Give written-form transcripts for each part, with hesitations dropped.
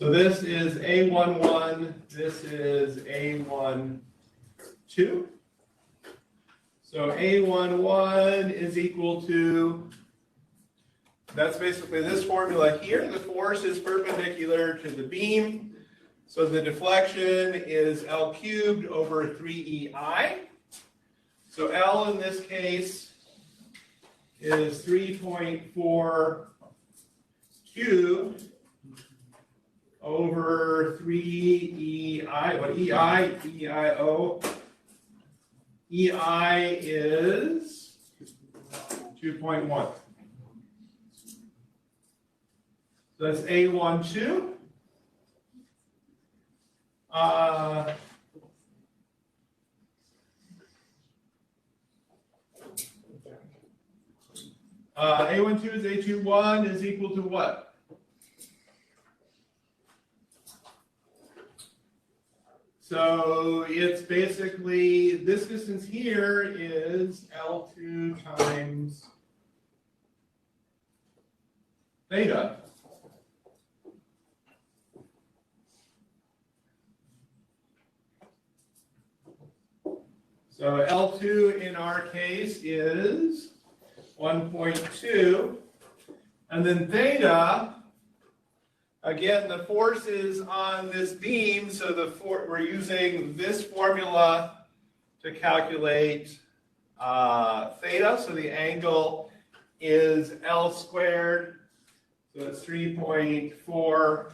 So this is A11, this is A12. So A11 is equal to, that's basically this formula here. The force is perpendicular to the beam. So the deflection is L cubed over 3EI. So L in this case is 3.4 cubed over 3EI. What EI? EIO. EI is 2.1. So that's A12. A12 is A21 is equal to what? So it's basically, this distance here is L2 times theta. So L2 in our case is 1.2. And then theta, again, the force is on this beam, so we're using this formula to calculate theta. So the angle is L squared, so it's 3.4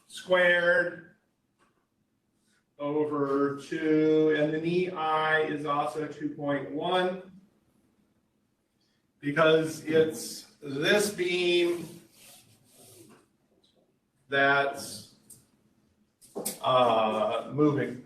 squared over 2, and then EI is also 2.1 because it's this beam that's moving.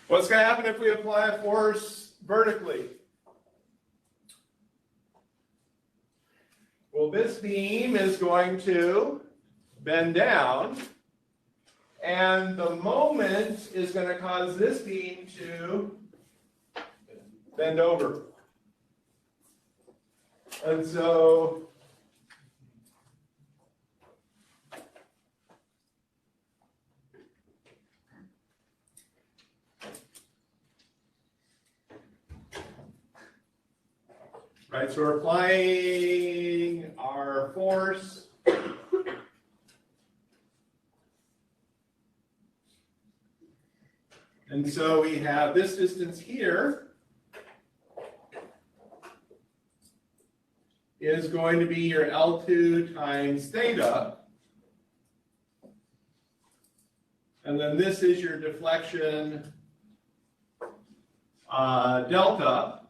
What's going to happen if we apply a force vertically? Well, this beam is going to bend down, and the moment is going to cause this beam to bend over. And so right, so we're applying our force. And so we have this distance here is going to be your L2 times theta. And then this is your deflection delta.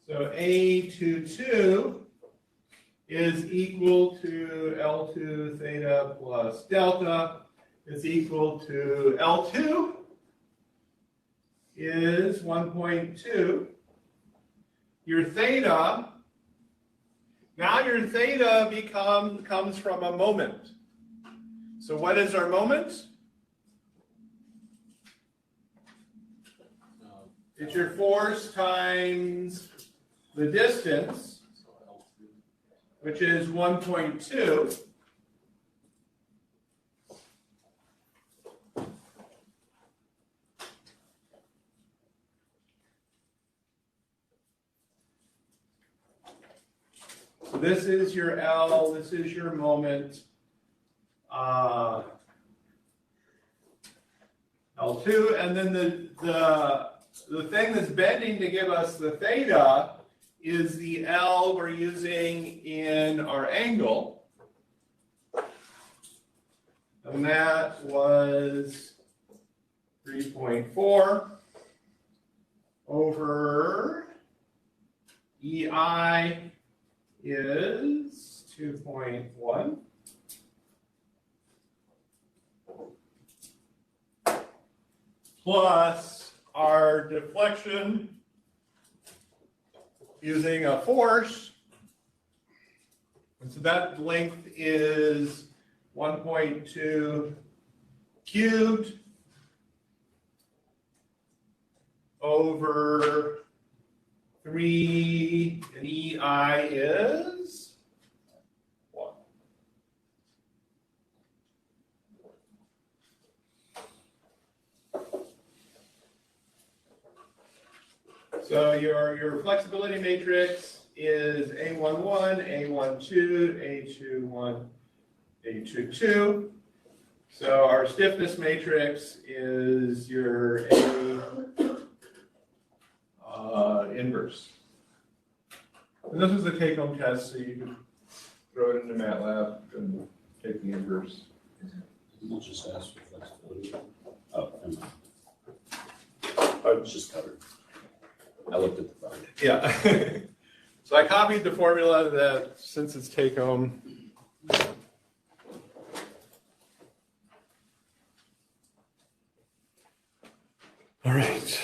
So A22 is equal to L2 theta plus delta is equal to L2 is 1.2. Your theta, now your theta comes from a moment. So what is our moment? It's your force times the distance, which is 1.2. So this is your L, this is your moment, L2, and then the thing that's bending to give us the theta is the L we're using in our angle. And that was 3.4 over EI is 2.1. Plus our deflection using a force. And so that length is 1.2 cubed over 3, and EI is 1. So your flexibility matrix is A11, A12, A21, A22. So our stiffness matrix is your A inverse. And this is the take-home test, so you can throw it into MATLAB and take the inverse. We'll just ask for flexibility. Oh, never mind. Oh, it's just covered. I looked at the front. Yeah. So I copied the formula that, since it's take-home. All right.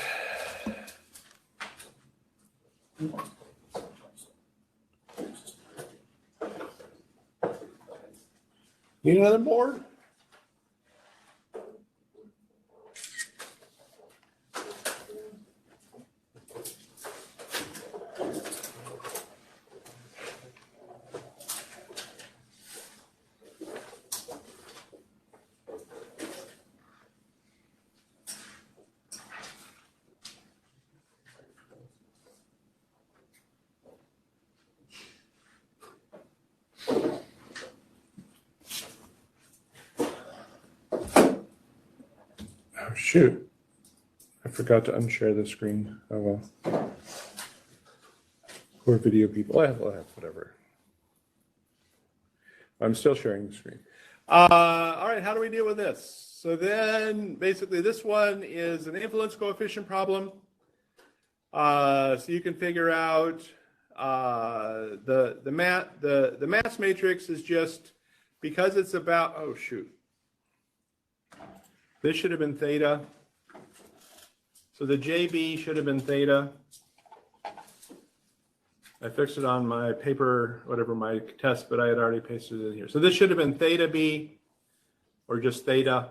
Need another board? Oh, shoot. I forgot to unshare the screen. Oh, well. Poor video people. Whatever. I'm still sharing the screen. All right, how do we deal with this? So then, basically, this one is an influence coefficient problem. So you can figure out the mass matrix is just, because it's about, oh, shoot. This should have been theta. So the JB should have been theta. I fixed it on my paper, whatever my test, but I had already pasted it in here. So this should have been theta B, or just theta.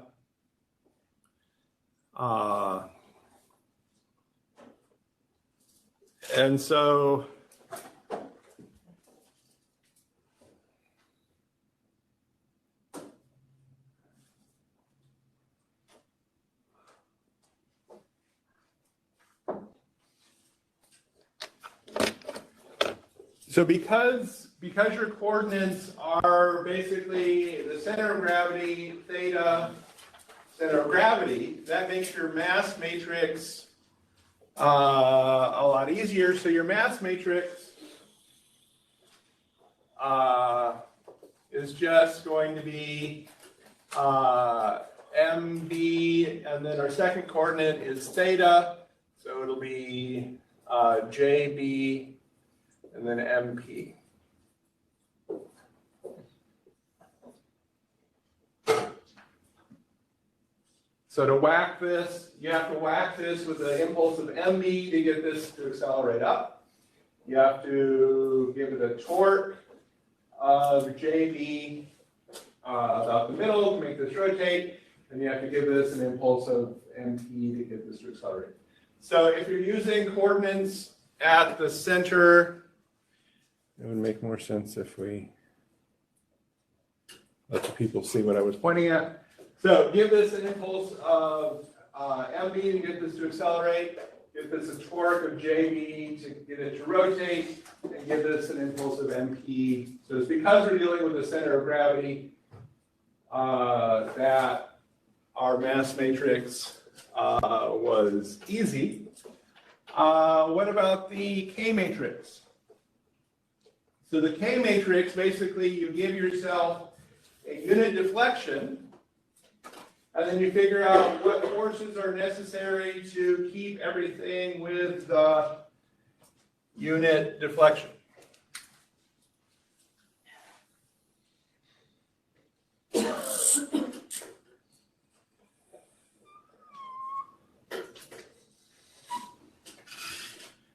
And so because your coordinates are basically the center of gravity, theta, center of gravity, that makes your mass matrix a lot easier. So your mass matrix is just going to be MB, and then our second coordinate is theta, so it'll be JB, and then MP. So to whack this, you have to whack this with the impulse of MB to get this to accelerate up. You have to give it a torque of JB about the middle to make this rotate, and you have to give this an impulse of MP to get this to accelerate. So if you're using coordinates at the center, it would make more sense if we let the people see what I was pointing at. So give this an impulse of MB to get this to accelerate, give this a torque of JB to get it to rotate, and give this an impulse of MP. So it's because we're dealing with the center of gravity that our mass matrix was easy. What about the K matrix? So the K matrix, basically you give yourself a unit deflection, and then you figure out what forces are necessary to keep everything with the unit deflection.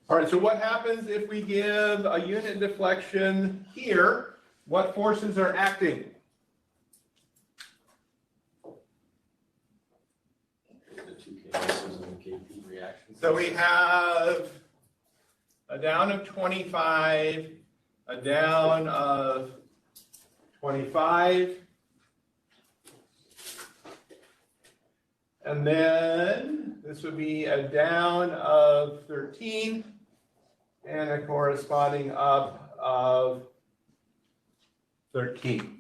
All right, so what happens if we give a unit deflection here? What forces are acting? So we have a down of 25, a down of 25, and then this would be a down of 13, and a corresponding up of 13.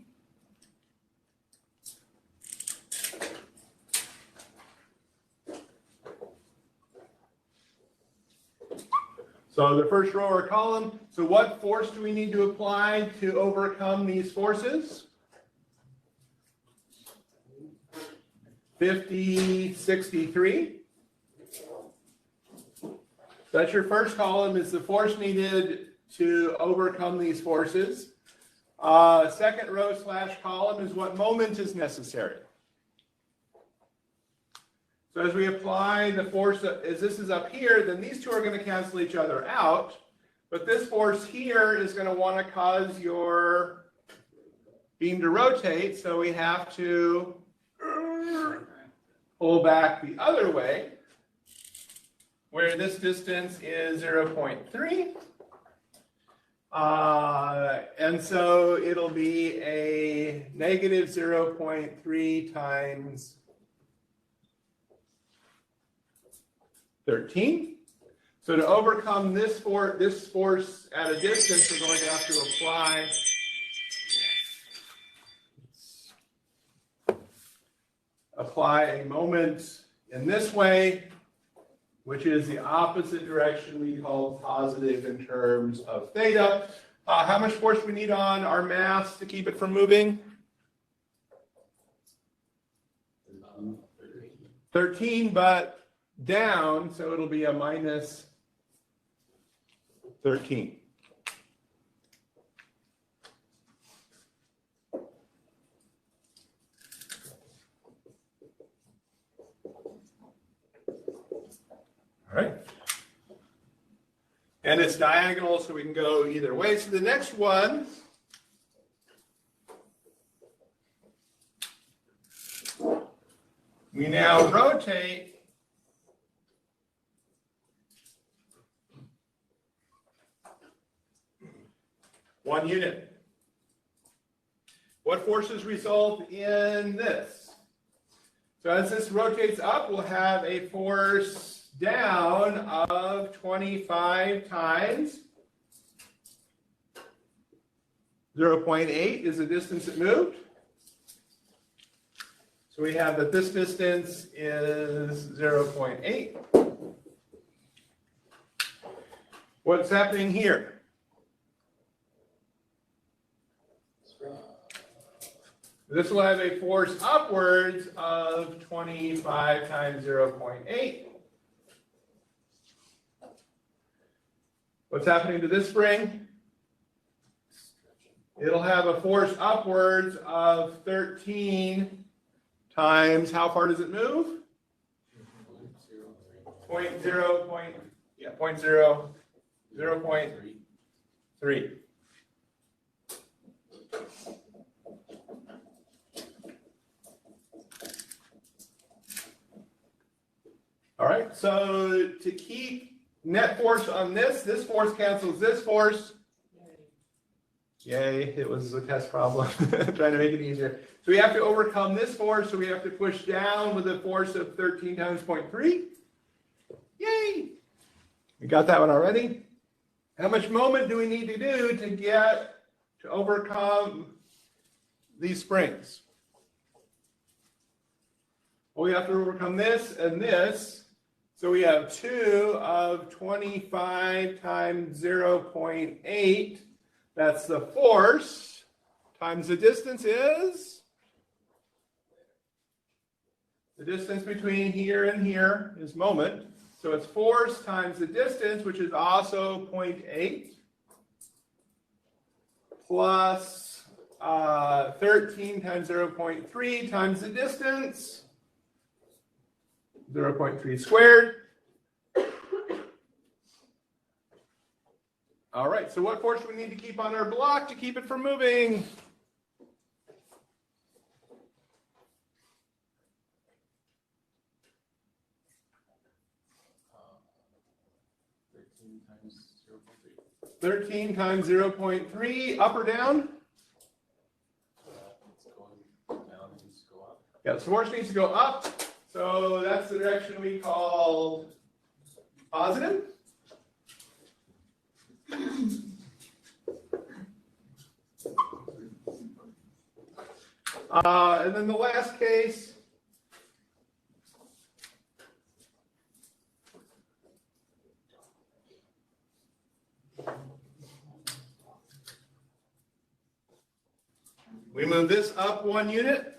So the first row or column, so what force do we need to apply to overcome these forces? 50, 63. That's your first column, is the force needed to overcome these forces. Second row / column is what moment is necessary. So as we apply the force, as this is up here, then these two are going to cancel each other out. But this force here is going to want to cause your beam to rotate. So we have to pull back the other way, where this distance is 0.3. And so it'll be a negative 0.3 times 13. So to overcome this force at a distance, we're going to have to apply a moment in this way, which is the opposite direction we call positive in terms of theta. How much force do we need on our mass to keep it from moving? 13, but down, so it'll be a minus 13. All right. And it's diagonal, so we can go either way. So the next one, we now rotate one unit. What forces result in this? So as this rotates up, we'll have a force down of 25 times 0.8 is the distance it moved. So we have that this distance is 0.8. What's happening here? This will have a force upwards of 25 times 0.8. What's happening to this spring? It'll have a force upwards of 13 times, how far does it move? 0.3. All right, so to keep net force on this force cancels this force. Yay, it was a test problem, trying to make it easier. So we have to overcome this force, so we have to push down with a force of 13 times 0.3. Yay! We got that one already. How much moment do we need to do to overcome these springs? Well, we have to overcome this and this. So we have 2 of 25 times 0.8. That's the force times the distance is? The distance between here and here is moment. So it's force times the distance, which is also 0.8, plus 13 times 0.3 times the distance, 0.3 squared. All right, so what force do we need to keep on our block to keep it from moving? 13 times 0.3, up or down? Yeah, the force needs to go up, so that's the direction we call positive. And then the last case, we move this up 1 unit.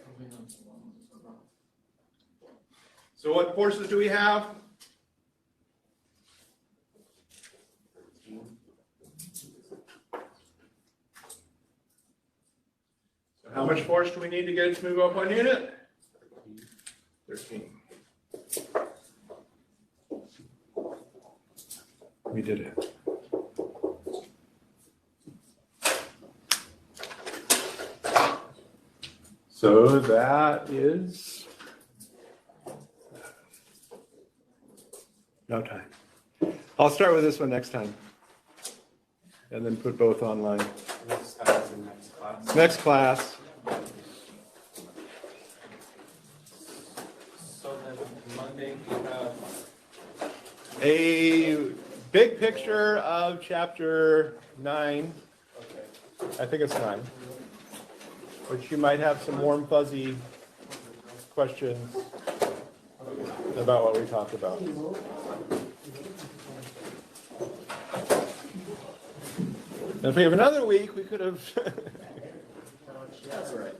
So what forces do we have? So how much force do we need to get it to move up 1 unit? 13. We did it. So that is no time. I'll start with this one next time. And then put both online. Next class and next class. Next class. So then Monday we have A big picture of chapter 9. okay. I think it's 9. Which you might have some warm fuzzy questions about what we talked about. And if we have another week, we could have That's all right.